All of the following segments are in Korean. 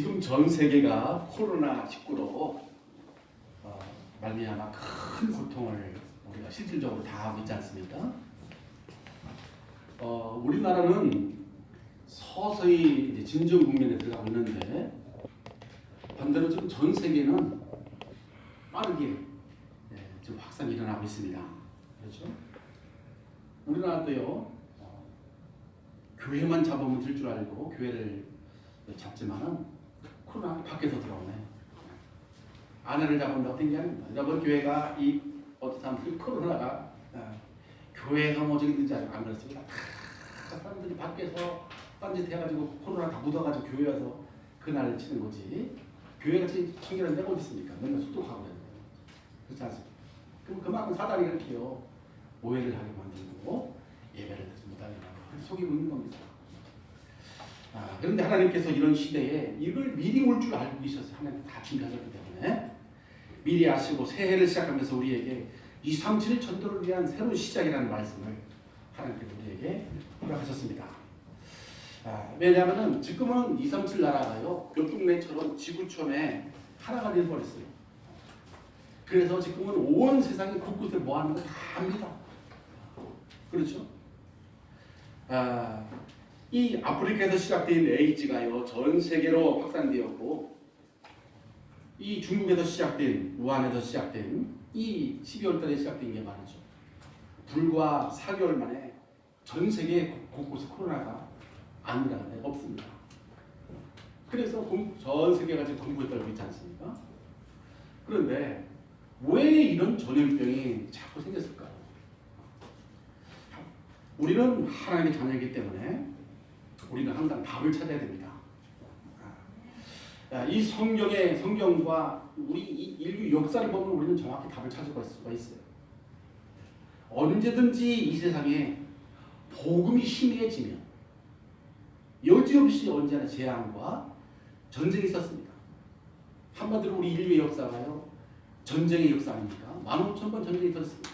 지금 전 세계가 코로나19로 말미암아 큰 고통을 우리가 실질적으로 다 하고 있지 않습니까? 우리나라는 서서히 이제 진정 국면에 들어가고 있는데 반대로 지금 전 세계는 빠르게 지금 확산이 일어나고 있습니다. 그렇죠? 우리나라도요. 교회만 잡으면 될 줄 알고 교회를 잡지만은 코로나 밖에서 들어오네. 아내를 잡은다고 된 게 아닙니다. 여러분 교회가 이 어떤 사람들이 코로나가 교회에서 뭐 저기 된지 안 그렇습니다. 다 사람들이 밖에서 딴짓 해가지고 코로나 다 묻어가지고 교회 와서 그날을 치는 거지. 교회같이 청결한 데가 어디 있습니까? 맨날 소독하고 그래요. 그렇지 않습니까? 그럼 그만큼 사단이 그렇게요. 오해를 하게 만들고 예배를 듣지 못하게 하고 속이고 있는 겁니다. 그런데 하나님께서 이런 시대에 이걸 미리 올 줄 알고 계셨어요. 하나님 다 준비하셨기 때문에 미리 아시고 새해를 시작하면서 우리에게 237 전도를 위한 새로운 시작이라는 말씀을 하나님께서 우리에게 허락하셨습니다. 왜냐하면 지금은 237 나라가요 벽동네처럼 지구촌에 하나가 되어버렸어요. 그래서 지금은 온 세상의 곳곳을 모아놓은 거 다 압니다. 그렇죠? 이 아프리카에서 시작된 에이즈가요 전 세계로 확산되었고 이 중국에서 시작된 우한에서 시작된 이 12월달에 시작된 게 말이죠. 불과 4개월 만에 전 세계 곳곳에 코로나가 안 일어나는 데가 없습니다. 그래서 전 세계가 지금 공포에 떨고 있지 않습니까? 그런데 왜 이런 전염병이 자꾸 생겼을까요? 우리는 하나님의 자녀이기 때문에 우리는 항상 답을 찾아야 됩니다. 이 성경과 우리 이 인류 역사를 보면 우리는 정확히 답을 찾을 수가 있어요. 언제든지 이 세상에 복음이 희미해지면 여지없이 언제나 재앙과 전쟁이 있었습니다. 한마디로 우리 인류의 역사가요 전쟁의 역사 아닙니까? 15,000번 전쟁이 있었습니다.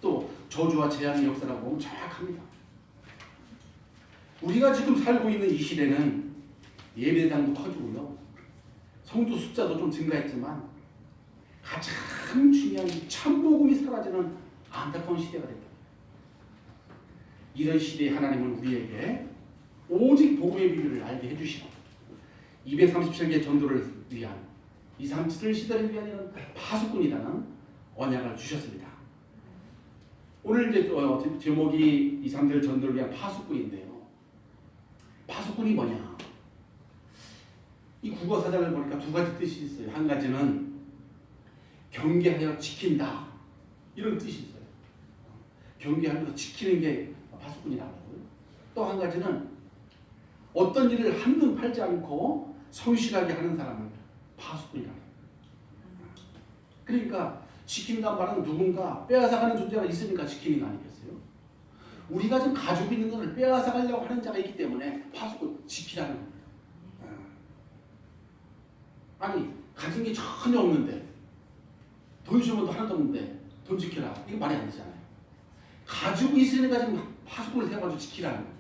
또 저주와 재앙의 역사라고 보면 정확합니다. 우리가 지금 살고 있는 이 시대는 예배당도 커지고요. 성도 숫자도 좀 증가했지만 가장 중요한 참복음이 사라지는 안타까운 시대가 됐다. 이런 시대에 하나님은 우리에게 오직 복음의 비밀을 알게 해주시고 237개 전도를 위한 237 시대를 위한 파수꾼이라는 언약을 주셨습니다. 오늘 이제 제목이 237 전도를 위한 파수꾼인데요. 파수꾼이 뭐냐? 이 국어 사전을 보니까 두 가지 뜻이 있어요. 한 가지는 경계하여 지킨다 이런 뜻이 있어요. 경계하면서 지키는 게 파수꾼이라고 하고요. 또 한 가지는 어떤 일을 한눈 팔지 않고 성실하게 하는 사람을 파수꾼이라고 해요. 그러니까 지킨다는 말은 누군가 빼앗아가는 존재가 있으니까 지키는 거 아니겠어요? 우리가 지금 가지고 있는 것을 빼앗아가려고 하는 자가 있기 때문에 파수꾼 지키라는 겁니다. 아니 가진 게 전혀 없는데 돈 주면 도 하나도 없는데 돈 지켜라 이거 말이 안 되잖아요. 가지고 있으니까 지금 파수꾼을 세워가지고 지키라는 거예요.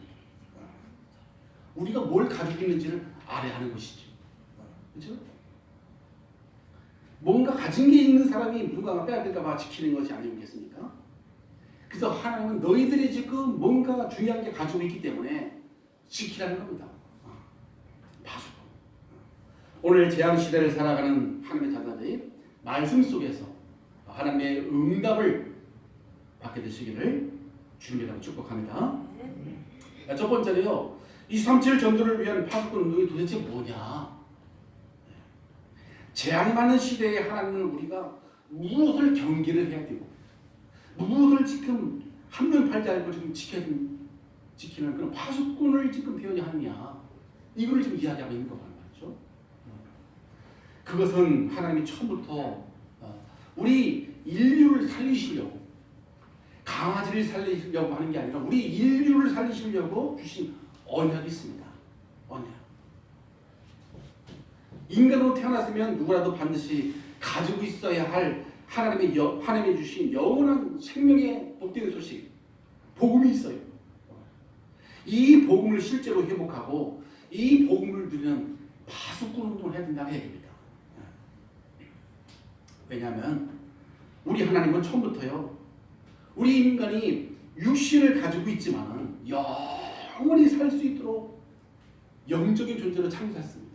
우리가 뭘 가지고 있는지를 알아야 하는 것이죠. 그렇죠? 뭔가 가진 게 있는 사람이 누군가 빼앗을까 봐 지키는 것이 아니겠습니까? 그래서 하나님은 너희들이 지금 뭔가 중요한 게 가지고 있기 때문에 지키라는 겁니다. 파수꾼. 오늘 재앙시대를 살아가는 하나님의 자녀들이 말씀 속에서 하나님의 응답을 받게 되시기를 주님이라고 축복합니다. 첫 번째로요. 237 전도를 위한 파수꾼 운동이 도대체 뭐냐? 재앙 많은 시대에 하나님은 우리가 무엇을 경계를 해야 되고 무엇을 지금 한눈 팔지 않고 지금 지키는 그런 파수꾼을 지금 되어야 하느냐 이걸 지금 이야기하고 있는 거란 말이죠. 그것은 하나님이 처음부터 우리 인류를 살리시려고 강아지를 살리려고 하는 게 아니라 우리 인류를 살리시려고 주신 언약이 있습니다. 언약. 인간으로 태어났으면 누구라도 반드시 가지고 있어야 할 하나님이 주신 영원한 생명의 복된 소식, 복음이 있어요. 이 복음을 실제로 회복하고 이 복음을 누리는 파수꾼 운동을 해야 된다고 얘기입니다. 왜냐하면 우리 하나님은 처음부터요, 우리 인간이 육신을 가지고 있지만 영원히 살 수 있도록 영적인 존재로 창조했습니다.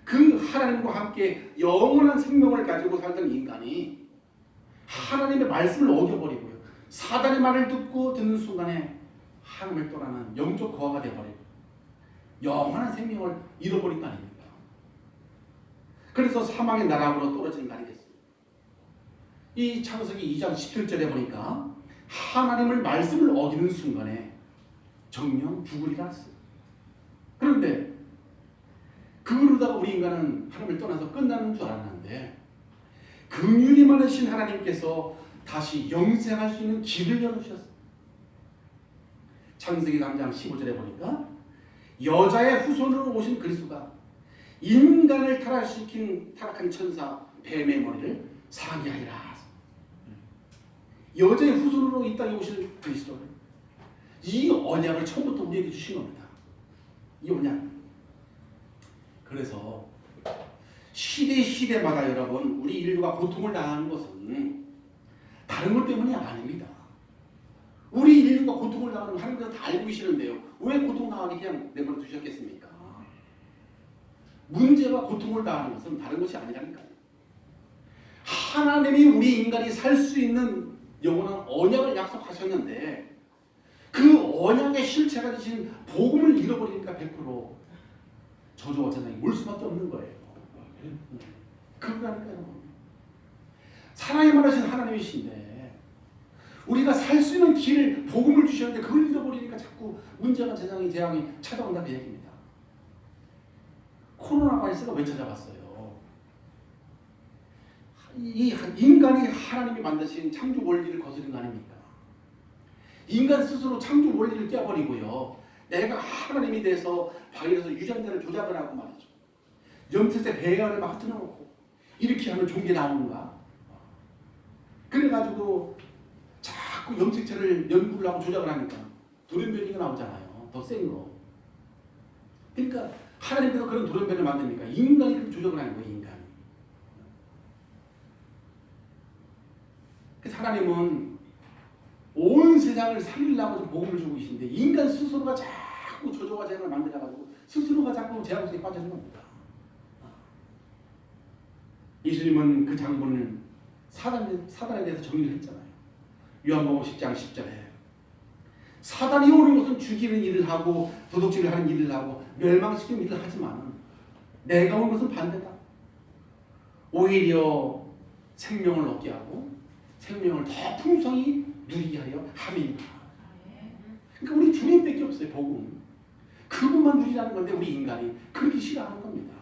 그 하나님과 함께 영원한 생명을 가지고 살던 인간이 하나님의 말씀을 어겨버리고요, 사단의 말을 듣는 순간에 하나님을 떠나는 영적 거하가 되어버리고 영원한 생명을 잃어버린 거 아닙니까? 그래서 사망의 나락으로 떨어지는 날이 됐습니다. 이 창세기 2장 17절에 보니까 하나님을 말씀을 어기는 순간에 정령 죽으리라 했어요. 그런데 그러다가 우리 인간은 하나님을 떠나서 끝나는 줄 알았는데 긍휼이 많으신 하나님께서 다시 영생할 수 있는 길을 열어주셨어요. 창세기 3장 15절에 보니까 여자의 후손으로 오신 그리스도가 인간을 타락한 천사 뱀의 머리를 상기하리라. 여자의 후손으로 이 땅에 오실 그리스도를, 이 언약을 처음부터 우리에게 주신 겁니다. 이 언약. 그래서 시대마다 여러분, 우리 인류가 고통을 당하는 것은 다른 것 때문이 아닙니다. 우리 인류가 고통을 당하는 건 하나님께서 다 알고 계시는데요, 왜 고통당하게 그냥 내버려 두셨겠습니까? 문제가 고통을 당하는 것은 다른 것이 아니라니까요. 하나님이 우리 인간이 살 수 있는 영원한 언약을 약속하셨는데 그 언약의 실체가 되신 복음을 잃어버리니까 100% 저주와 재앙이 올 수밖에 없는 거예요. 그러니까요. 사랑이 많으신 하나님이신데 우리가 살 수 있는 길을, 복음을 주셨는데 그걸 잃어버리니까 자꾸 문제가 재앙이 찾아온다 그 얘기입니다. 코로나 바이러스가 왜 찾아왔어요? 이 인간이 하나님이 만드신 창조 원리를 거스른 거 아닙니까? 인간 스스로 창조 원리를 깨버리고요, 내가 하나님이 돼서 바이러스 유전자를 조작을 하고 말이죠, 염색체 배열을 막 흩어놓고 이렇게 하면 좋은 게 나오는가? 그래가지고 자꾸 염색체를 연구를 하고 조작을 하니까 돌연변이가 나오잖아요. 더 센 거. 그러니까 하나님께서 그런 돌연변을 만드니까 인간이 그렇게 조작을 하는 거예요. 인간이. 그래서 하나님은 온 세상을 살리려고 복음을 주고 계신데 인간 스스로가 자꾸 조조와 재앙을 만들어가지고 스스로가 자꾸 재앙 속에 빠져있는 겁니다. 예수님은 그 장본을 사단에 대해서 정리를 했잖아요. 요한복음 10장 10절에 사단이 오는 것은 죽이는 일을 하고 도둑질을 하는 일을 하고 멸망시키는 일을 하지만 내가 온 것은 반대다. 오히려 생명을 얻게 하고 생명을 더 풍성히 누리게 하려 함이니라. 그러니까 우리 주님밖에 없어요. 복음. 그분만 누리라는 건데 우리 인간이 그렇게 싫어하는 겁니다.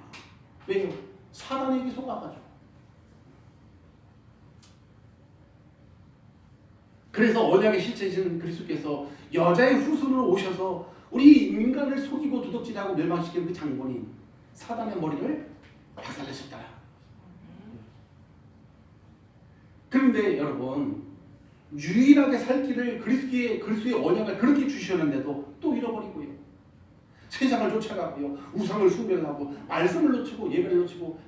왜요? 사단에게 속아가지고. 그래서 언약의 실체이신 그리스도께서 여자의 후손으로 오셔서 우리 인간을 속이고 도둑질하고 멸망시키는 그 장본인 사단의 머리를 박살내셨다. 그런데 여러분, 유일하게 살 길을 그리스도의 언약을 그렇게 주셨는데도 또 잃어버리고요, 세상을 쫓아가고요, 우상을 숭배하고 말씀을 놓치고 예배를 놓치고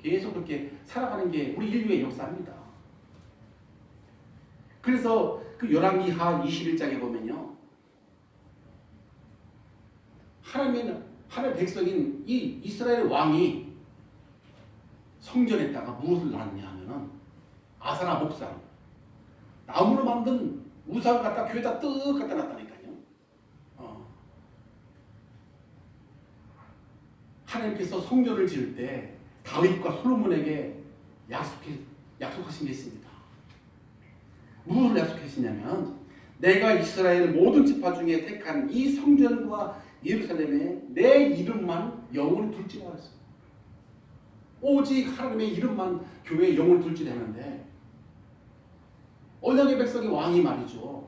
계속 그렇게 살아가는 게 우리 인류의 역사입니다. 그래서 그 열왕기하 21장에 보면요, 하나님의 백성인 이 이스라엘 왕이 성전에다가 무엇을 놨냐 하면은 아사나 목상, 나무로 만든 우상을 갖다 교회에다 떡 갖다 놨다니까요. 하나님께서 성전을 지을 때 다윗과 솔로몬에게 약속하신 게 있습니다. 무엇을 약속하시냐면 내가 이스라엘 모든 지파 중에 택한 이 성전과 예루살렘에 내 이름만 영원히 둘지라 했어요. 오직 하나님의 이름만 교회에 영원히 둘지라 했는데 언약의 백성이 왕이 말이죠,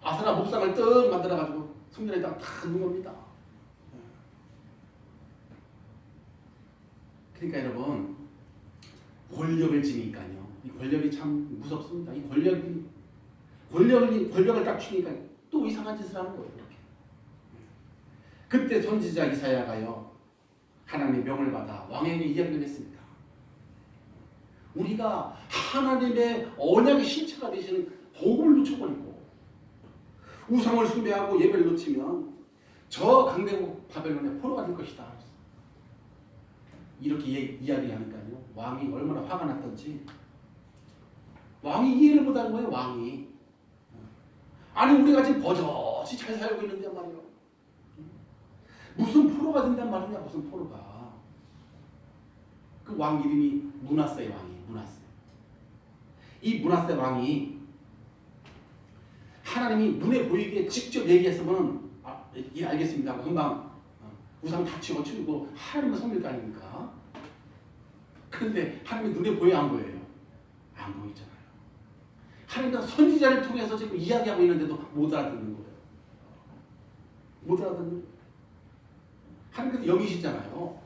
아사라 목상을 떡 만들어가지고 성전에다가 다 넣은 겁니다. 그러니까 여러분, 권력을 지니까요, 이 권력이 참 무섭습니다. 이 권력을 딱 주니까 또 이상한 짓을 하는 거예요. 이렇게. 그때 선지자 이사야가요 하나님의 명을 받아 왕에게 이야기를 했습니다. 우리가 하나님의 언약의 실체가 되시는 복음을 놓쳐버리고 우상을 숭배하고 예배를 놓치면 저 강대국 바벨론의 포로가 될 것이다. 이렇게 이야기하니까요 왕이 얼마나 화가 났던지 왕이 이해를 못하는 거예요. 왕이 아니 우리가 지금 버젓이 잘 살고 있는데 말이에요. 무슨 포로가 된단 말이냐. 무슨 포로가. 그 왕 이름이 므낫세 왕이 므낫세. 이 므낫세 왕이 하나님이 눈에 보이게 직접 얘기했으면 예 알겠습니다 하고 금방 우상 다 치우고 하나님을 섬길 거 아닙니까? 그런데 하나님이 눈에 보여요 안 보여요? 안 보이잖아요. 하나님과 선지자를 통해서 지금 이야기하고 있는데도 못 알아듣는 거예요. 못 알아듣는 거예요. 하나님께서 영이시잖아요.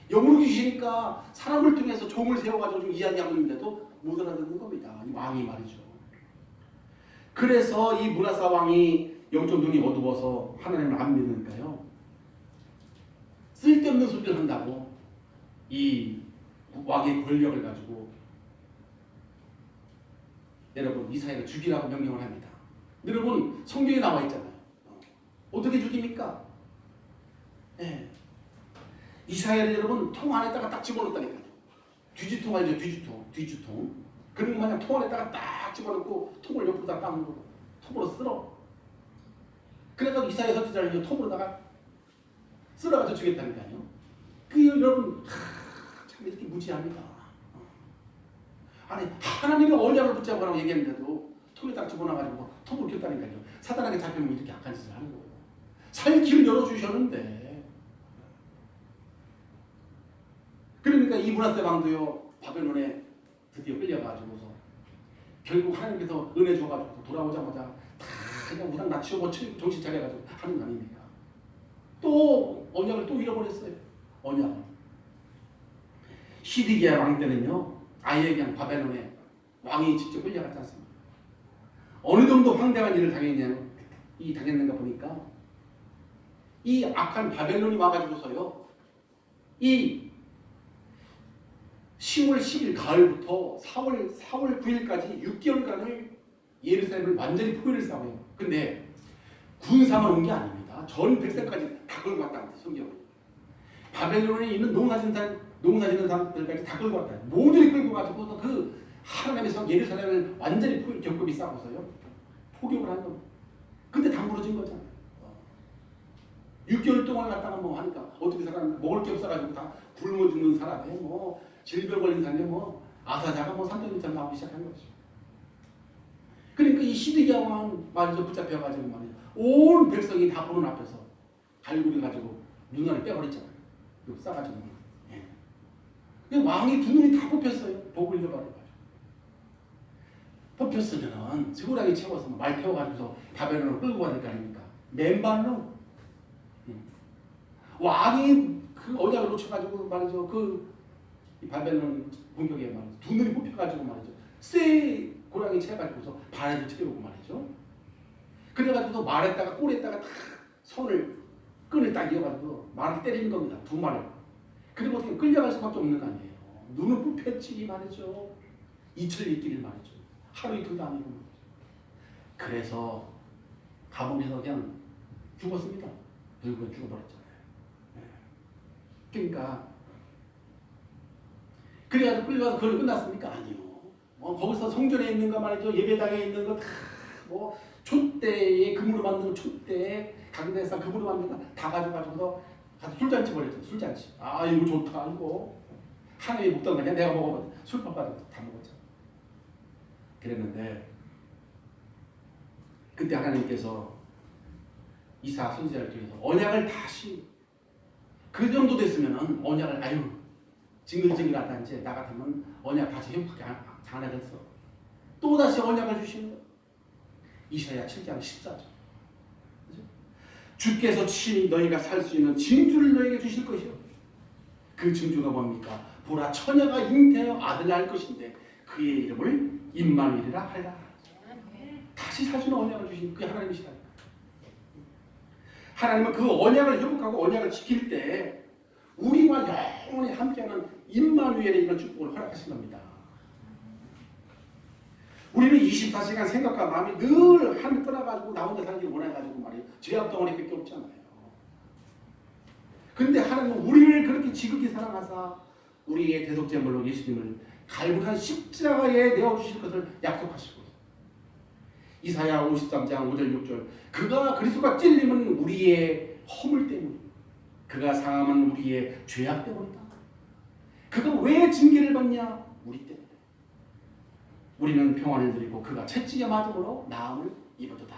영으로 주시니까 사람을 통해서 종을 세워가지고 좀 이야기하고 있는데도 못 알아듣는 겁니다. 이 왕이 말이죠. 그래서 이 므낫세 왕이 영적 눈이 어두워서 하나님을 안 믿으니까요. 쓸데없는 소리를 한다고 이 왕의 권력을 가지고 여러분 이사야를 죽이라고 명령을 합니다. 여러분 성경에 나와 있잖아요. 어떻게 죽입니까? 네. 이사야를 여러분 통 안에다가 딱 집어넣었다니까요. 뒤지통 알죠? 뒤지통. 그런 마냥 통 안에다가 딱 집어넣고 통을 옆으로다 깎는 거고 톱으로 쓸어. 그래서 이사야 선지자를 톱으로다가 쓸어가지고 죽였다니까요. 그 여러분 참 이렇게 무지합니다. 아니 하나님의 언약을 붙잡으라고 얘기했는데도 톱에다가 집어넣어가지고 톱을 켰다니까요. 사단에게 잡히면 이렇게 악한 짓을 하는 거예요. 살 길을 열어주셨는데. 그러니까 이 므낫세 왕도요 바벨론에 드디어 끌려가지고서 결국 하나님께서 은혜 줘가지고 돌아오자마자 다 그냥 우상 낮추고 정신 차려가지고 하는 거 아닙니까? 또 언약을 또 잃어버렸어요. 언약을. 시드기야 왕 때는요 아예 그냥 바벨론에 왕이 직접 끌려갔지 않습니까? 어느 정도 황당한 일을 당했는가 보니까 이 악한 바벨론이 와가지고서요 이 10월 10일 가을부터 4월 9일까지 6개월간을 예루살렘을 완전히 포위를 싸워요. 근데 군사만 온 게 아닙니다. 전 백성까지 다 끌고 왔다는 성경은. 바벨론에 있는 농사짓는 사람들까지 다 끌고 왔다. 모두를 끌고 가지고 그 하나님의 성 예루살렘을 완전히 격급이 싸고서요. 포격을 한 겁니다. 근데 다 무너진 거잖아요. 6개월 동안 갔다가 뭐 하니까 어떻게 사람 먹을 게 없어가지고 다 굶어 죽는 사람에 뭐 질병 걸린 사람에 뭐 아사자가 뭐 산더미처럼 나오기 시작한 거죠. 그러니까 이 시드기야 왕 말에서 붙잡혀가지고 말이죠. 온 백성이 다 보는 앞에서 갈고리 가지고 눈알을 빼버렸잖아요. 싸가지고. 예. 왕이 두 눈이 다 뽑혔어요. 복을 잃어버려가지고. 뽑혔으면은 스고라기 채워서 말 태워가지고서 바벨론을 끌고 가야 될 거 아닙니까? 맨발로. 왕이 그 언약을 놓쳐가지고 말이죠. 그 바벨론 공격에 말이죠. 두 눈이 뽑혀가지고 말이죠. 쇠 고랑이 채가지고서 발에도 채우고 말이죠. 그래가지고 말에다가 꼴에다가 딱 끈을 딱 이어가지고 말을 때리는 겁니다. 두 말을. 그리고 어떻게 끌려갈 수밖에 없는 거 아니에요. 눈을 뽑혔지 말이죠. 이틀 있기를 말이죠. 하루 이틀도 아니고 말이죠. 그래서 감옥에서 그냥 죽었습니다. 결국은 죽어버렸잖아요. 그러니까 그래가지고 끌려가서 그걸 끝났습니까? 아니요. 거기서 성전에 있는 거 말이죠. 예배당에 있는 거 다 뭐 촛대에 금으로 만든 촛대 강대상 금으로 만든 거 다 가져가지고서 가서 술잔치 벌였죠. 술잔치. 아 이거 좋다 이거. 하나님이 먹던 거냐 내가 먹어봤는데 술밥 가지고 다 먹었죠. 그랬는데 그때 하나님께서 이사 선지자를 통해서 언약을 다시 그 정도 됐으면은 언약을 징글징글하다 이제 나 같으면 언약 다시 회복하게 안 하겠어. 또 다시 언약을 주시는 거예요. 이사야 7장 14절. 그죠? 주께서 친히 너희가 살 수 있는 징조를 너희에게 주실 것이요. 그 징조가 뭡니까? 보라 처녀가 잉태하여 아들 낳을 것인데 그의 이름을 임마누엘이라 하리라. 다시 살 수 있는 언약을 주신 그게 하나님이시다. 하나님은 그 언약을 회복하고 언약을 지킬 때 우리와 영원히 함께하는 임마누엘의 이런 축복을 허락하신 겁니다. 우리는 24시간 생각과 마음이 늘 하늘 떠나가지고 나 혼자 살기 원해가지고 말이에요. 죄악 덩어리밖에 없잖아요. 근데 하나님은 우리를 그렇게 지극히 사랑하사 우리의 대속제물로 예수님을 갈고한 십자가에 내어주실 것을 약속하시고 이사야 53장 5절 6절 그가 그리스도가 찔림은 우리의 허물 때문이다. 그가 상함은 우리의 죄악 때문이다. 그가 왜 징계를 받냐? 우리 때문에. 우리는 평안을 누리고 그가 채찍에 맞음으로 나음을 입어도다.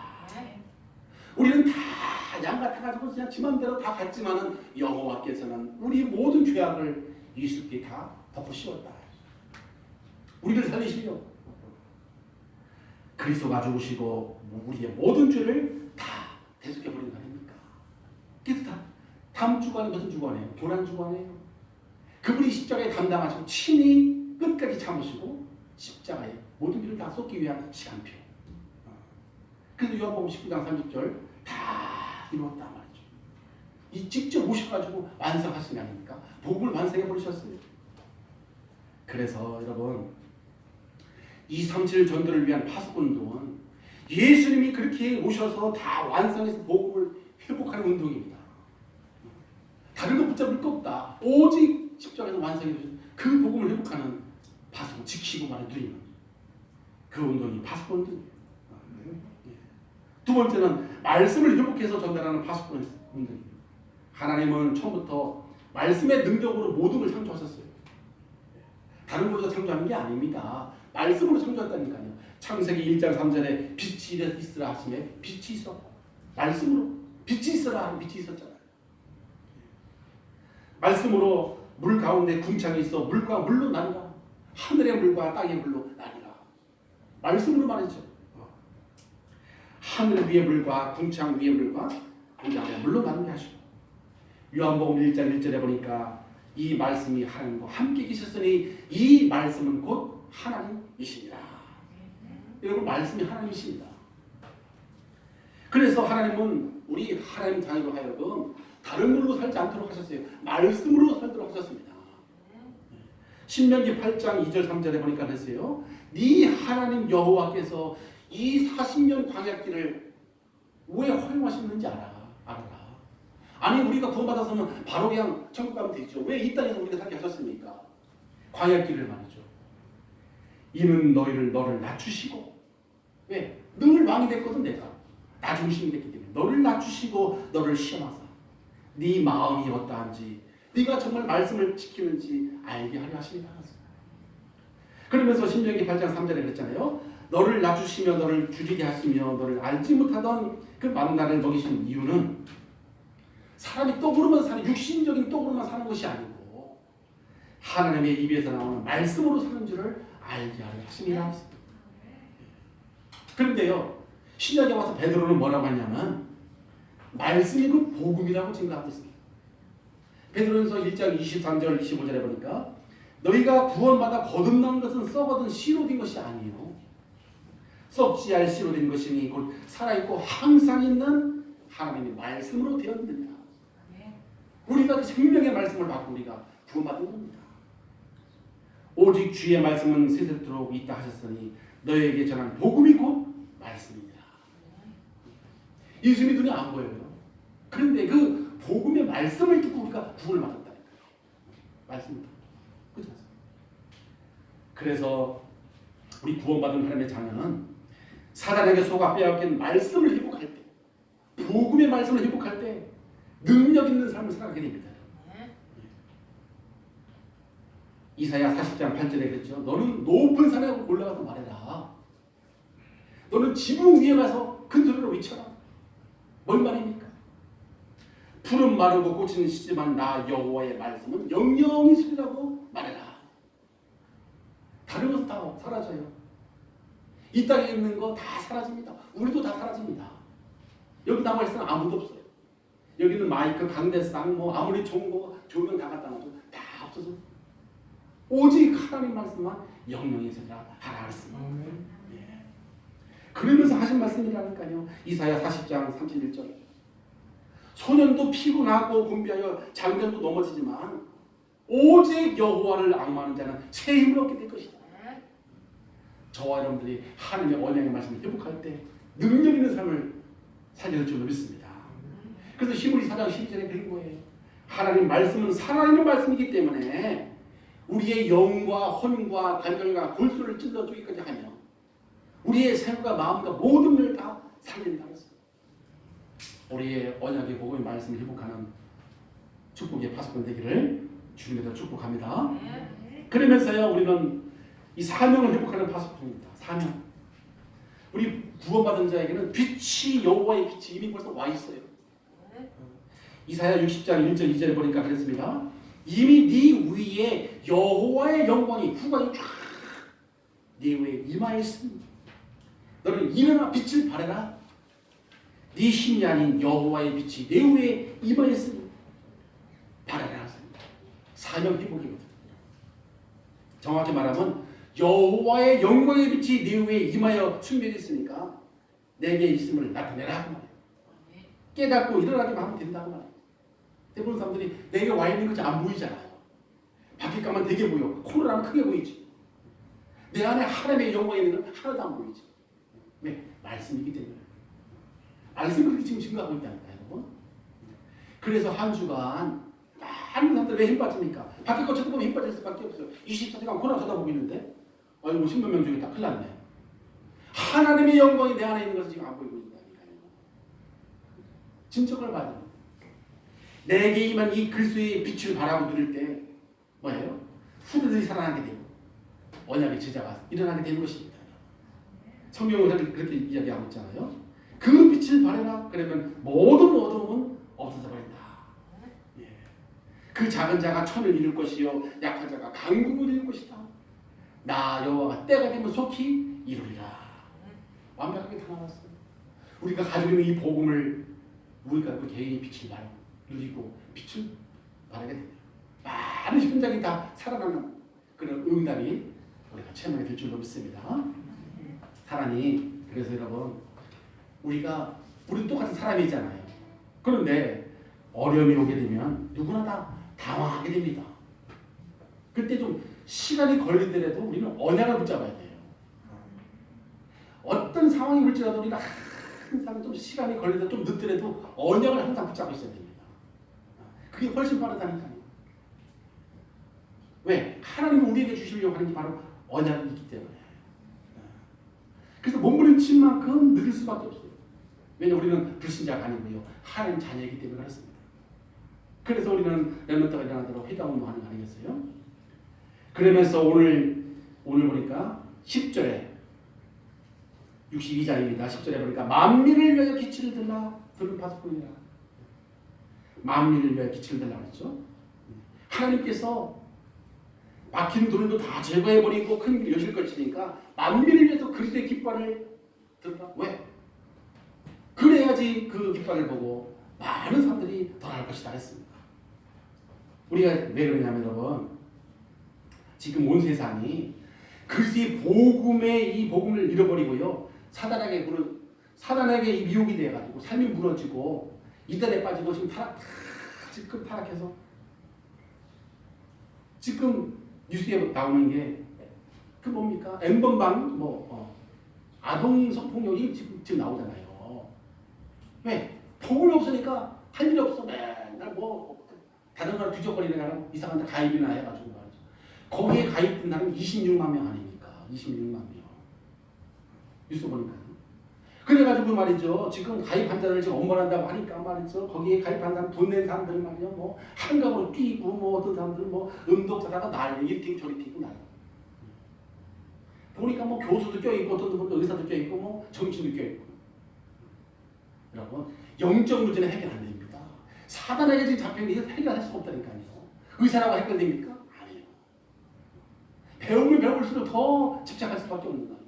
우리는 다 양 같아가지고 그냥 지 맘대로 다 갔지만은 여호와께서는 우리 모든 죄악을 예수께 다 덮어 씌웠다. 우리를 살리시려 그리스도가 죽으시고 우리의 모든 죄를 다 대속해 버린 거 아닙니까? 그래서 다음 주간에 무슨 주간이에요? 고난 주간이에요. 그분이 십자가에 담당하시고 친히 끝까지 참으시고 십자가에 모든 길을 다 쏟기 위한 시간표. 그래서 요한복음 19장 30절 다 이루었다 말이죠. 이 직접 오셔가지고 완성하신 게 아닙니까? 복음을 완성해 버리셨어요. 그래서 여러분 237 전도를 위한 파수꾼 운동은 예수님이 그렇게 오셔서 다 완성해서 복음을 회복하는 운동입니다. 다른 거 붙잡을 거 없다. 오직 십자가에서 완성해 주신 그 복음을 회복하는 파수꾼 지키고 말해 누리는 그 운동이 파수꾼 운동이에요. 두 번째는 말씀을 회복해서 전달하는 파수꾼 운동입니다. 하나님은 처음부터 말씀의 능력으로 모든 걸 창조하셨어요. 다른 걸로 창조하는 게 아닙니다. 말씀으로 창조했다니까요. 창세기 1장 3절에 빛이 있으라 하심에 빛이 있었고 말씀으로 빛이 있으라 하면 빛이 있었잖아요. 말씀으로 물 가운데 궁창이 있어 물과 물로 나뉘라. 하늘의 물과 땅의 물로 나뉘라. 말씀으로 말했죠. 하늘 위의 물과 궁창 위의 물과 궁창의 물로 나누게 하시고 요한복음 1장 1절에 보니까 이 말씀이 하나님과 함께 계셨으니 이 말씀은 곧 하나님이시니라. 여러분 말씀이 하나님이십니다. 그래서 하나님은 우리 하나님 자녀로 하여금 다른 걸로 살지 않도록 하셨어요. 말씀으로 살도록 하셨습니다. 신명기 8장 2절 3절에 보니까 그랬어요. 네 하나님 여호와께서 이 40년 광야길을 왜 허용하셨는지 알아라. 아니 우리가 구원받아서는 바로 그냥 천국 가면 되죠. 왜 이 땅에서 우리가 살게 하셨습니까? 광야길을 말이죠. 이는 너를 낮추시고 왜? 늘 왕이 됐거든 내가. 나 중심이 됐기 때문에 너를 낮추시고 너를 시험하사 네 마음이 어떠한지 네가 정말 말씀을 지키는지 알게 하려 하시니라. 그러면서 신명기 8장 3절에 그랬잖아요. 너를 낮추시며 너를 줄이게 하시며 너를 알지 못하던 그 만나를 먹이신 이유는 사람이 떡으로만 사는 육신적인 떡으로만 사는 것이 아니고 하나님의 입에서 나오는 말씀으로 사는 줄을 알게 하려 하심이라. 그런데요 신약에 와서 베드로는 뭐라고 하냐면 말씀이 그 복음이라고 증거하고 있습니다. 베드로전서 1장 23절 25절에 보니까 너희가 구원받아 거듭난 것은 썩어든 씨로 된 것이 아니요 썩지 알 씨로 된 것이니 곧 살아있고 항상 있는 하나님의 말씀으로 되었느니라. 우리가 그 생명의 말씀을 받고 우리가 구원받은 겁니다. 오직 주의 말씀은 세세토록 있다 하셨으니 너희에게 전한 복음이 곧 말씀이니라. 예수님이 눈에 안 보여요. 그런데 그 복음의 말씀을 듣고 우리가 구원을 받았다니까요. 말씀입니다. 그렇죠? 그래서 우리 구원받은 하나님의 자녀는 사단에게 속아 빼앗긴 말씀을 회복할 때, 복음의 말씀을 회복할 때 능력 있는 삶을 살아가게 됩니다. 이사야 40장 8절에 그랬죠. 너는 높은 산에 올라가서 말해라. 너는 지붕 위에 가서 큰 소리로 외쳐라. 뭔 말입니까? 푸른 마르고 꽃은 시지만 나 여호와의 말씀은 영영이 있으리라고 말해라. 다른 것은 다 사라져요. 이 땅에 있는 거 다 사라집니다. 우리도 다 사라집니다. 여기 나와 있으면 아무도 없어요. 여기는 마이크, 강대상, 뭐 아무리 좋은 거 조명 다 갖다 놔도 다 없어서 오직 하나님 말씀만 영영이 있으리라 하라 그랬습니다. 예. 그러면서 하신 말씀이라니까요. 이사야 40장 31절 소년도 피곤하고 곤비하여 장전도 넘어지지만 오직 여호와를 앙망하는 자는 새 힘을 얻게 될 것이다. 저와 여러분들이 하나님의 언약의 말씀을 회복할 때 능력 있는 삶을 살게 될 줄로 믿습니다. 그래서 히브리 4장 12절에 그런 거예요. 하나님 말씀은 살아있는 말씀이기 때문에 우리의 영과 혼과 관절과 골수를 찔러 쪼기까지 하며 우리의 생각과 마음과 모든 걸 다 살린다 했어요. 우리의 언약의 복음의 말씀을 회복하는 축복의 파수꾼 되기를 주님에서 축복합니다. 그러면서요 우리는 이 사명을 회복하는 파수꾼입니다. 사명. 우리 구원받은 자에게는 빛이 여호와의 빛이 이미 벌써 와 있어요. 이사야 60장 1절 2절에 보니까 그랬습니다. 이미 네 위에 여호와의 영광이 후광이 쫙 네 위에 임하였으니 너는 일어나 빛을 발해라. 네 힘이 아닌 여호와의 빛이 내 위에 임하였으니 발해라. 사명 회복이거든요. 정확히 말하면 여호와의 영광의 빛이 네 위에 임하여 충별했으니까 내게 있음을 나타내라 그 말이에요. 깨닫고 일어나기만 하면 된다고 말이에요. 대부분 사람들이 내게 와 있는 것이 안 보이잖아요. 밖에 가면 되게 보여. 코를 하면 크게 보이지. 내 안에 하나님의 영광이 있는 건 하나도 안 보이지. 왜? 말씀이기 때문에. 말씀이 그렇게 지금 증거하고 있다니까요. 여러분. 그래서 한 주간 많은 사람들 왜 힘 빠집니까? 밖에 거 쳐다보면 힘 빠질 수밖에 없어요. 24시간 코나 쳐다보고 있는데 아이고 10몇 명 중에 다 큰일 났네. 하나님의 영광이 내 안에 있는 것을 지금 안 보이고 있다니까요. 진정을 봐야 됩니다. 내게 임한 이 그리스도의 빛을 바라고 누릴 때 뭐예요? 후대들이 살아나게 되고 언약의 제자가 일어나게 되는 것입니다. 성경은 그렇게 이야기하고 있잖아요. 그 빛을 발해라. 그러면 모든 어둠은 없어져 버린다. 예. 그 작은 자가 천을 이룰 것이요 약한 자가 강국을 이룰 것이다. 나 여호와가 때가 되면 속히 이루리라. 완벽하게 다 나왔어요. 우리가 가지고 있는 이 복음을 우리가 그 개인의 빛을 발하고 누리고 빛을 발하게 됩니다. 많은 현장이 다 살아나는 그런 응답이 우리가 체험하게 될 줄로 믿습니다. 사람이 그래서 여러분 우리도 똑같은 사람이잖아요. 그런데 어려움이 오게 되면 누구나 다 당황하게 됩니다. 그때 좀 시간이 걸리더라도 우리는 언약을 붙잡아야 돼요. 어떤 상황이 올지라도 우리가 항상 좀 시간이 걸리더라도 좀 늦더라도 언약을 항상 붙잡고 있어야 됩니다. 그게 훨씬 빠르다니까요. 왜? 하나님은 우리에게 주시려고 하는 게 바로 언약이기 때문에. 그래서 몸부림친 만큼 늦을 수밖에 없어요. 왜냐하면 우리는 불신자가 아니고요. 하나님 자녀이기 때문에 그렇습니다. 그래서 우리는 렘넌트가 일어나도록 회당운동하는 거 아니겠어요? 그러면서 오늘 보니까 10절에 62장입니다. 10절에 보니까 만민을 위하여 기치를 들라 들은 파수꾼이라. 만민을 위하여 기치를 들라 그랬죠. 하나님께서 막힌 돌도 다 제거해버리고 큰 길을 여실 것이니까 만민을 위해서 그리스도의 깃발을 들라. 왜? 그래야지 그 깃발을 보고 많은 사람들이 돌아갈 것이다 했습니다. 우리가 왜 그러냐면 여러분 지금 온 세상이 그리스도의 복음의 이 복음을 잃어버리고요. 사단에게 이 미혹이 돼가지고 삶이 무너지고 이단에 빠지고 지금 타락해서 지금 뉴스에 나오는 게 그 뭡니까? N번방 아동 성폭력이 지금 나오잖아요. 왜? 복음이 없으니까 할 일이 없어. 맨날 다른 나라 뒤적거리는 사람 이상한 데 가입이나 해가지고 말이죠. 거기에 가입된 사람이 26만 명 아닙니까? 26만 명. 뉴스 보니까. 그래가지고 말이죠. 지금 가입한 자를 지금 엄벌한다고 하니까 말이죠. 거기에 가입한 사람 돈 낸 사람들 말이요. 한강으로 뛰고 어떤 사람들 음독하다가 난리 이렇게 저리 뛰고 난리. 보니까 교수도 껴있고 어떤 분은 의사도 껴있고 정치도 껴있고. 여러분 영적 문제는 해결 안 됩니다. 사단에게 지금 잡혀있는 해결할 수가 없다니까요. 의사라고 해결됩니까? 아니에요. 배우면 배울수록 더 집착할 수밖에 없는 거예요.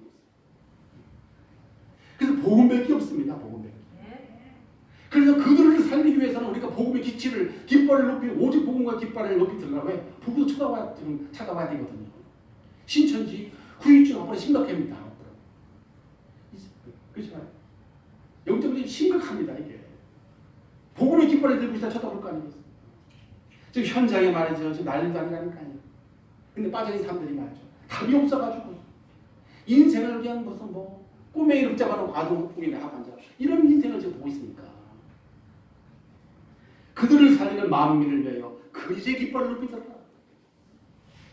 그래서 복음밖에 없습니다. 복음밖에. 그래서 그들을 살리기 위해서는 우리가 복음의 깃발을 높이 오직 복음과 깃발을 높이 들으라. 왜? 복음도 찾아와야 되거든요. 신천지 후유증 앞으로 심각합니다. 그렇죠? 영적으로 심각합니다. 이게 복음의 깃발 깃발을 들고 있어 쳐다볼 거 아니겠어요. 지금 현장에 말이죠. 지금 난리도 아니라니까요. 근데 빠져있는 사람들이 말이죠. 답이 없어가지고 인생을 그냥 무슨 뭐 꿈에 이름 잡아놓고 아동뿐이나 하고 앉아 이런 인생을 지금 보고 있으니까 그들을 살리는 만민을 위하여 그리스도의 깃발을 들고 있더라.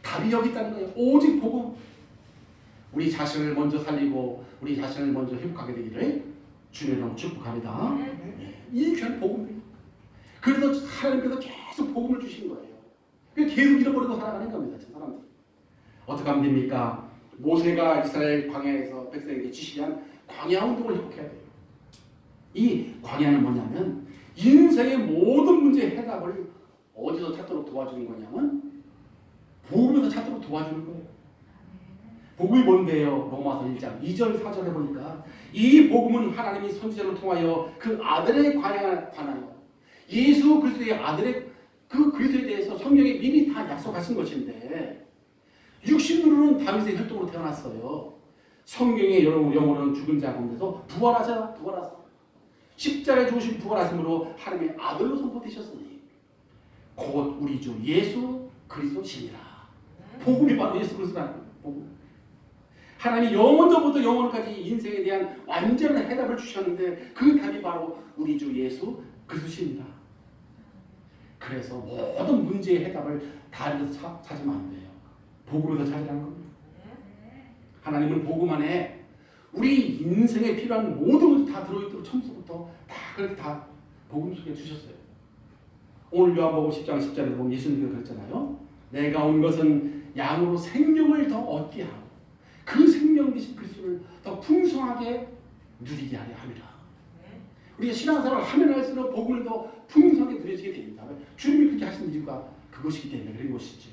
답이 여기 있다는 거예요. 오직 복음. 우리 자신을 먼저 살리고 우리 자신을 먼저 회복하게 되기를 주님으로 축복합니다. 이 귀한 복음이에요. 그래서 하나님께서 계속 복음을 주신 거예요. 계속 잃어버리고 살아가는 겁니다. 저 사람들이. 어떻게 하면 됩니까? 모세가 이스라엘 광야에서 백성에게 지시한 광야 운동을 회복해야 돼요. 이 광야는 뭐냐면 인생의 모든 문제의 해답을 어디서 찾도록 도와주는 거냐면 복음에서 찾도록 도와주는 거예요. 복음이 뭔데요? 로마서 1장 2절 4절에 보니까 이 복음은 하나님이 선지자를 통하여 그 아들의 관하여 예수 그리스도의 아들의 그 그리스도에 대해서 성경에 미리 다 약속하신 것인데 육신으로는 다윗의 혈통으로 태어났어요. 성경의 영어로는 죽은 자 가운데서 부활하셨어. 십자가에 죽으신 부활하심으로 하나님의 아들로 선포되셨으니 곧 우리 주 예수 그리스도시니라. 복음이 바로 예수 그리스도라는 복음. 하나님이 영원전부터 영원까지 인생에 대한 완전한 해답을 주셨는데 그 답이 바로 우리 주 예수 그리스도십니다. 그래서 모든 문제의 해답을 다른데서 찾으면 안 돼요. 복음에서 찾으라는 겁니다. 하나님은 복음 안에 우리 인생에 필요한 모든 것이 다 들어있도록 처음부터 다 그렇게 다 복음 속에 주셨어요. 오늘 요한복음 10장 10절에 보면 예수님께서 그랬잖아요. 내가 온 것은 양으로 생명을 더 얻게 하고 그 생명 되신 그리스도를 더 풍성하게 누리게 하려 함이라. 우리가 신앙생활을 하면 할수록 복음을 더 풍성하게 누려지게 됩니다. 주님이 그렇게 하신 이유가 그것이기 때문에 그런 것이죠.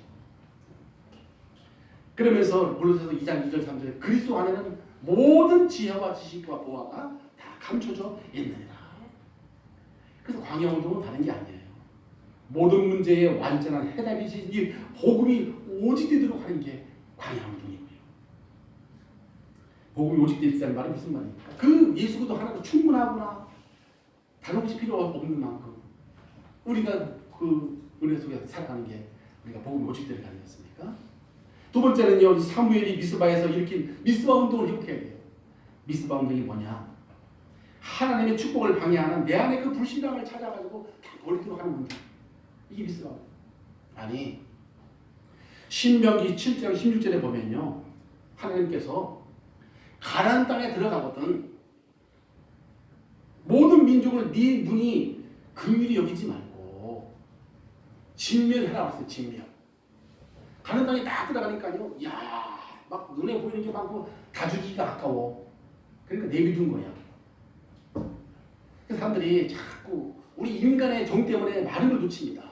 그러면서 골로새서 2장 2절 3절 그리스도 안에는 모든 지혜와 지식과 보화가 다 감춰져 있느니라. 그래서 광야 운동은 다른 게 아니에요. 모든 문제의 완전한 해답이지 이 복음이 오직 되도록 하는 게 광야 운동이고요. 복음이 오직 되다는 말은 무슨 말입니까? 그 예수 그리스도 하나도 충분하구나. 다른 것이 필요 없는 만큼 우리가 그 은혜 속에서 살아가는 게 우리가 복음이 오직 되는 게 아니겠습니까? 두 번째는요. 사무엘이 미스바에서 일으킨 미스바 운동을 회복해야 돼요. 미스바 운동이 뭐냐? 하나님의 축복을 방해하는 내 안에 그 불신앙을 찾아가지고 다 버리도록 하는 운동. 이게 미스바. 아니 신명기 7장 16절에 보면요. 하나님께서 가나안 땅에 들어가거든 모든 민족을 네 눈이 긍휼히 여기지 말고 진멸해라 그랬어요. 진멸. 가나안 땅에 딱 들어가니까요. 야, 막 눈에 보이는 게 많고 다 죽이기가 아까워. 그러니까 내비둔 거야. 그 사람들이 자꾸 우리 인간의 정 때문에 많은 걸 놓칩니다.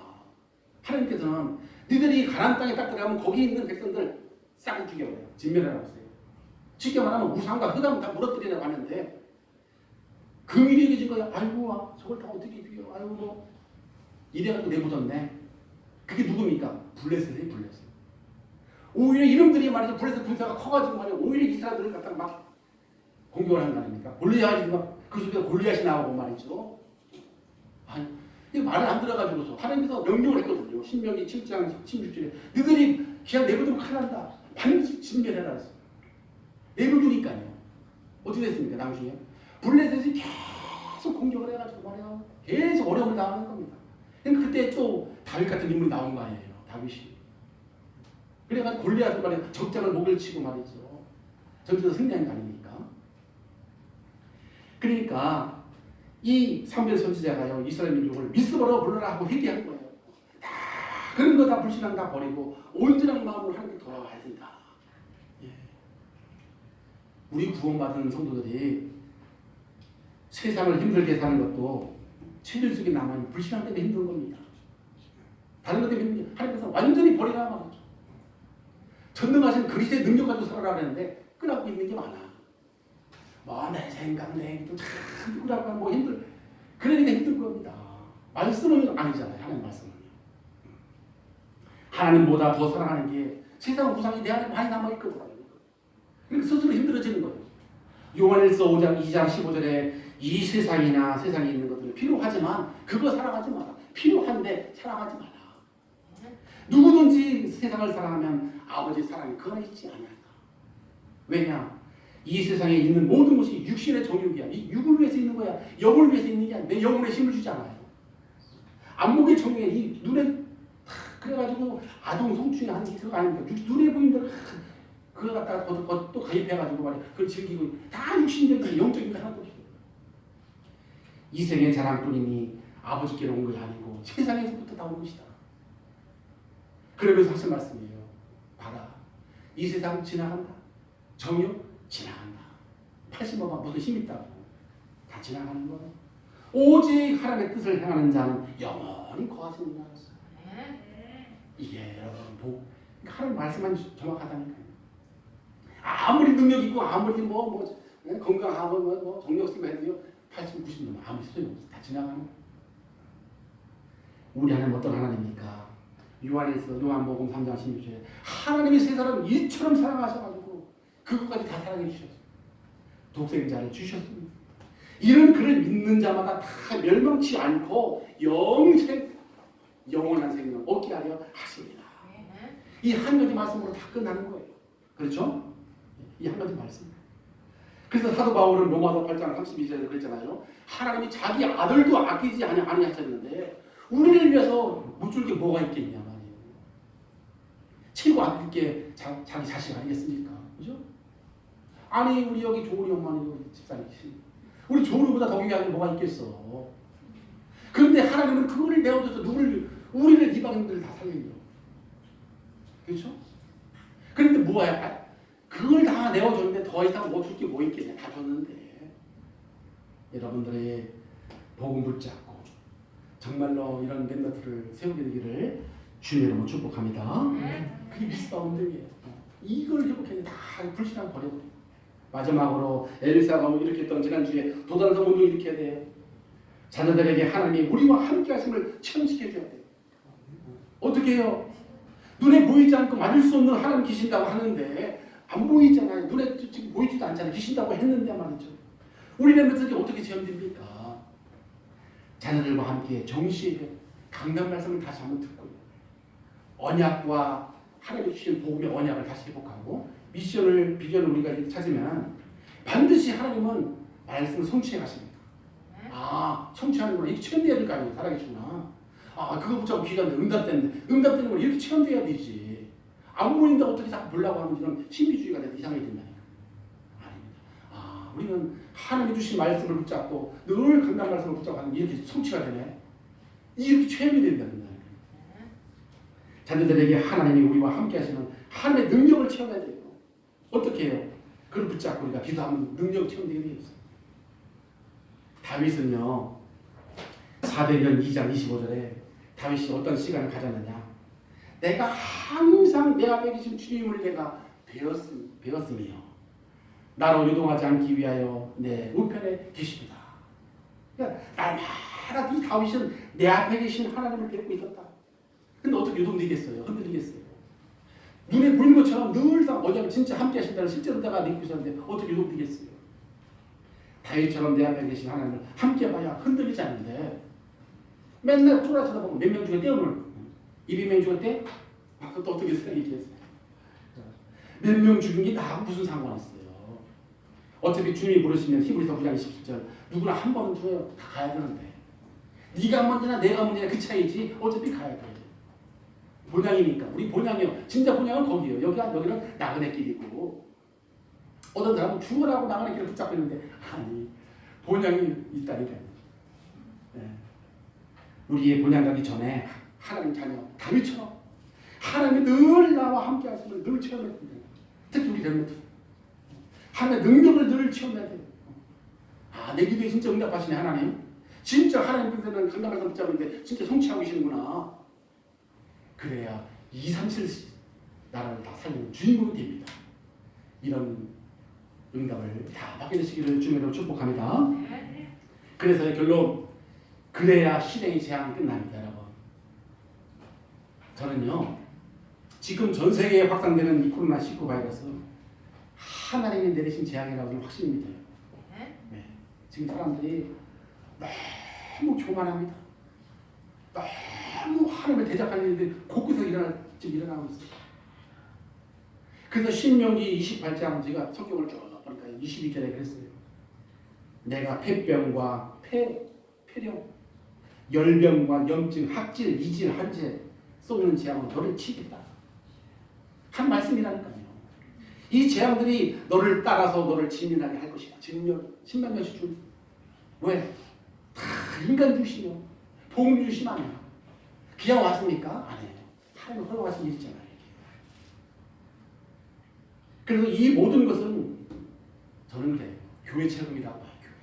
하나님께서는 너희들이 가나안 땅에 딱 들어가면 거기 있는 백성들 싹 죽여버려요. 진멸해라 그랬어요. 쉽게 말하면 우상과 흑암 다 무너뜨리려고 하는데 긍휼히 여겨진 거야. 아이고 저걸 다 어떻게 죽여. 아이고 뭐 이래가지고 내묻었네. 그게 누굽니까? 블레셋이에요. 블레셋. 오히려 이름들이 말이죠. 블레셋 군사가 커가지고 말이죠. 오히려 이 사람들을 갖다가 막 공격을 하는 거 아닙니까? 골리앗이 그 속에 골리앗이 나오고 말이죠. 아니, 말을 안 들어가지고서 하나님께서 명령을 했거든요. 신명기 7장 16절에 너희들이 그냥 내버두면 큰일 난다. 반드시 진멸해라 했어요. 내버두니까요. 어떻게 됐습니까? 나중에 블레셋이 계속 공격을 해가지고 말이야. 계속 어려움을 당하는 겁니다. 그러니까 그때 또 다윗 같은 인물이 나온 거 아니에요. 다윗이. 그래가지고 골리앗을 말이야. 적장을 목을 치고 말이죠. 저기서 승리한 거 아닙니까? 그러니까 이 사무엘 선지자가요. 이스라엘 민족을 미스바로 불러라 하고 회개한 거예요. 다 그런 거 다 불신앙 다 버리고 온전한 마음으로 하나님께 돌아와야 된다. 예. 우리 구원받은 성도들이 세상을 힘들게 사는 것도 체질 속에 남아있는 불신앙 때문에 힘든 겁니다. 다른 것 때문에 힘든 게 하나님께서 완전히 버리라 말이죠. 전능하신 그리스도의 능력 가지고 살아라 그랬는데 끄라고 있는 게 많아. 뭐 내 생각 내 얘기도 참 끄라고 하면 뭐 힘들. 그러니까 힘들 겁니다. 말씀은 아니잖아요. 하나님 말씀은요. 하나님보다 더 사랑하는 게 세상 우상이 내 안에 많이 남아있거든요. 그러니까 스스로 힘들어지는 거예요. 요한일서 5장 2장 15절에 이 세상이나 세상에 있는 것들은 필요하지만 그거 사랑하지 마라. 필요한데 사랑하지 마라. 누구든지 세상을 사랑하면 아버지 사랑이 그 안에 있지 않을까. 왜냐? 이 세상에 있는 모든 것이 육신의 정욕이야. 이 육을 위해서 있는 거야. 영을 위해서 있는 게 아니야. 내 영혼에 힘을 주지 않아요. 안목의 정욕에 이 눈에 그래가지고 아동 성충이 하는 게 그거 아닙니까? 눈에 보이는 대로 그거 갖다가 또 가입해가지고 말이야. 그걸 즐기고 다 육신적인 영적인 게 하나도 없어요. 이 생의 자랑뿐이니 아버지께로 온 것이 아니고 세상에서부터 나온 것이다. 그러면서 하신 말씀이에요. 봐라. 이 세상 지나간다. 정욕 지나간다. 80억가 무슨 힘 있다고. 다 지나가는 거예요. 오직 하나님의 뜻을 행하는 자는 영원히 거하시느니라. 이게 여러분 복. 그러니까 하나님 말씀만 정확하다니까요. 아무리 능력 있고 아무리 건강하고 뭐 정력 쓰고 해도요. 80, 90 넘어 아무리 소용없어. 다 지나가는 거예요. 우리 하나님 어떤 하나님입니까? 요한복음 3장 16절에 하나님이 세상을 이처럼 사랑하셔가지고 그것까지 다 사랑해 주셨어요. 독생자를 주셨습니다. 이런 그를 믿는 자마다 다 멸망치 않고 영원한 생명 얻게 하려 하십니다. 이 한 가지 말씀으로 다 끝나는 거예요. 그렇죠? 이 한 가지 말씀. 그래서 사도 바울은 로마서 8장 32절에 그랬잖아요. 하나님이 자기 아들도 아끼지 아니하셨는데 우리를 위해서 못 줄 게 뭐가 있겠냐 말이에요. 최고 아낄 게 자기 자식 아니겠습니까? 그죠? 아니 우리 여기 조은이 엄마는 집사님 우리 조은이보다 더 귀한 게 뭐가 있겠어. 그런데 하나님은 그거를 내어줘서 우리를 이방인들을 다 살려요. 그렇죠? 그런데 뭐야? 그걸 다 내어줬는데 더 이상 못 줄 게 뭐 있겠냐. 다 줬는데 여러분들의 복음 붙잡고 정말로 이런 멤버들을 세우게 되기를 주님의 이름으로 축복합니다. 그게 미스터 운동이에요. 이걸 회복해야 다 불신앙 버려버려. 마지막으로 엘리사가 이렇게 했던 지난주에 도단성 운동 이렇게 해야 돼요. 자녀들에게 하나님이 우리와 함께 하심을 체험시켜줘야 돼요. 어떻게 해요? 눈에 보이지 않고 만질 수 없는 하나님 계신다고 하는데 안 보이잖아요. 눈에 지금 보이지도 않잖아요. 계신다고 했는데 말이죠. 우리의 메시지 어떻게 체험됩니까? 자녀들과 함께 정시에 강단 말씀을 다시 한번 듣고 언약과 하나님이 주신 복음의 언약을 다시 회복하고 미션을 비전을 우리가 찾으면 반드시 하나님은 말씀을 성취해 가십니다. 아 성취하는구나. 이렇게 체험돼야 될 거 아니에요. 살아계시구나. 아 그거 붙잡고 기도하는데 응답되는 걸 이렇게 체험돼야 되지. 안 보인다 어떻게 자꾸 보려고 하면 이런 신비주의가 돼서 이상하게 된다니까. 아닙니다. 아 우리는 하나님이 주신 말씀을 붙잡고 늘 강단 말씀을 붙잡고 하는 이렇게 성취가 되네. 이렇게 체험이 된다는 거예요. 자녀들에게 하나님이 우리와 함께 하시는 하나님의 능력을 체험해야 돼요. 어떻게 해요? 그걸 붙잡고 우리가 기도하면 능력 체험되게 되어 있어요. 다윗은요. 사도행전 2장 25절에 다윗이 어떤 시간을 가졌느냐. 내가 항상 내 앞에 계신 주님을 내가 배웠으며 나로 유동하지 않기 위하여 내 우편에 계시도다. 그러니까 날마다 이 다윗은 내 앞에 계신 하나님을 뵙고 있었다. 근데 어떻게 유동되겠어요? 흔들리겠어요? 눈에 보이는 것처럼 늘상 어디가 진짜 함께 하신다는 실제로 내가 믿고 있었는데 어떻게 유동되겠어요? 다윗처럼 내 앞에 계신 하나님을 함께 봐야 흔들리지 않는데 맨날 풀어 쳐다보고 몇 명 죽었대? 200명 죽었대? 또 어떻게 생각했겠어요? 몇 명 죽인 게 나하고 무슨 상관이 있어요? 어차피 주님이 부르시면 히브리서 9장 27절 누구나 한 번은 줘요. 다 가야 되는데 네가 먼저나 내가 먼저나 그 차이지 어차피 가야 돼. 본향이니까. 우리 본향이요. 진짜 본향은 거기에요. 여기는 나그네 길이고 어떤 사람은 죽으라고 나그네 길을 붙잡고 있는데 아니 본향이 있다니까요. 네. 우리의 본향 가기 전에 하나님 자녀 다윗처럼 하나님이 늘 나와 함께 하시면 늘 체험해야 돼요. 특히 우리 렘넌트 하나님의 능력을 늘 체험해야 돼요. 아, 내 기도에 진짜 응답하시네 하나님. 진짜 하나님께서는 강단말씀 붙잡는데 진짜 성취하고 계시는구나. 그래야 2, 3, 7 나라를 다 살리는 주인공이 됩니다. 이런 응답을 다 받게 되시기를 주님으로 축복합니다. 그래서 결론 그래야 시대의 재앙이 끝납니다. 여러분. 저는요. 지금 전 세계에 확산되는 이 코로나19 바이러스 하나님이 내리신 재앙이라고 확신이 믿어요. 네. 지금 사람들이 너무 교만합니다. 너무 하나님을 대적하는 일들이 곳곳에서 지금 일어나고 있어요. 그래서 신명기 28장 제가 성경을 쭉 보니까 22절에 그랬어요. 내가 폐병과 폐렴, 열병과 염증, 학질, 이질, 한재 쏘는 재앙으로 너를 치겠다. 한 말씀이라니까요. 이 재앙들이 너를 따라서 너를 진멸하게 할 것이다. 십만 년씩 줄. 왜? 다 인간 주시며 복음 주심 아니야. 그냥 왔습니까? 아니에요. 하나님 허락하신 일이잖아요. 그래서 이 모든 것은 저는 그래요. 교회 책임이라고 봐요. 교회.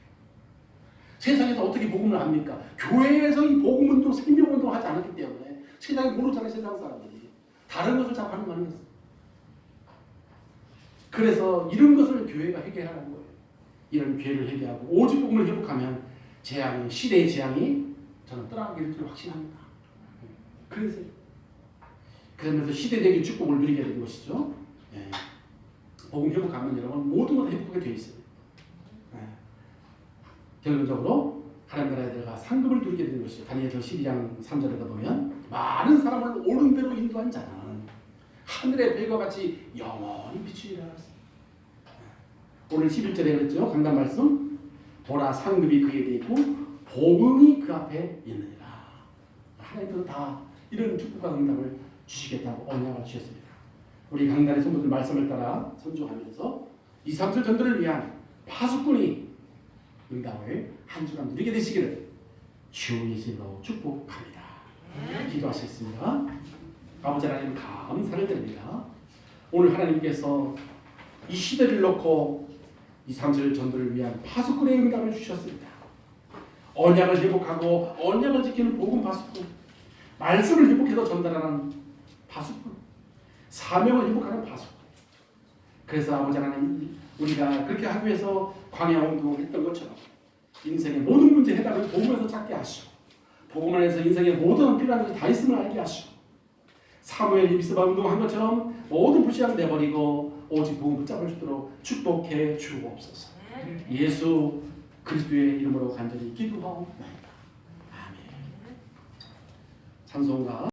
세상에서 어떻게 복음을 합니까? 교회에서 이 복음운동, 생명운동 하지 않았기 때문에 세상에 모르잖아요. 세상 사람들이. 다른 것을 자꾸 하는 거 아니겠어요? 그래서 이런 것을 교회가 해결하는 거예요. 이런 기회를 해결하고 오직 복음을 회복하면 재앙이, 시대의 재앙이 저는 떠나가기를 줄 확신합니다. 그러면서 시대적인 축복을 누리게 되는 것이죠. 예. 복음 회복하면 여러분 모든 것이 회복하게 되어 있어요. 예. 결론적으로 하나님 나라에 들어가 상급을 누리게 되는 것이죠. 다니엘서 12장 3절에다 보면 많은 사람을 옳은 대로 인도한 자는 하늘의 별과 같이 영원히 비추리라 했습니다. 오늘 11절에 그랬죠. 강단 말씀. 보라 상급이 그에게 있고 복음이 그 앞에 있느니라. 하나님께서 다 이런 축복과 응답을 주시겠다고 언약을 주셨습니다. 우리 강단의 성도들 말씀을 따라 선조하면서 2, 3절 전도를 위한 파수꾼이 응답을 한 주간 누리게 되시기를 주 예수로 축복합니다. 기도하시겠습니다. 아버지 하나님 감사를 드립니다. 오늘 하나님께서 이 시대를 놓고 2, 3절 전도를 위한 파수꾼의 응답을 주셨습니다. 언약을 회복하고 언약을 지키는 복음 파수꾼, 말씀을 회복해서 전달하는 파수꾼, 사명을 회복하는 파수꾼. 그래서 아버지 하나님 우리가 그렇게 하기 위해서 광야 운동을 했던 것처럼 인생의 모든 문제 해답을 복음에서 찾게 하시고 복음 안에서 인생의 모든 필요한 것이 다 있음을 알게 하시고 사무엘 입스바 운동한 것처럼 모든 불신앙을 내버리고 오직 복음 붙잡을 수 있도록 축복해 주옵소서. 예수 그리스도의 이름으로 간절히 기도하옵나이다. 아멘. 찬송가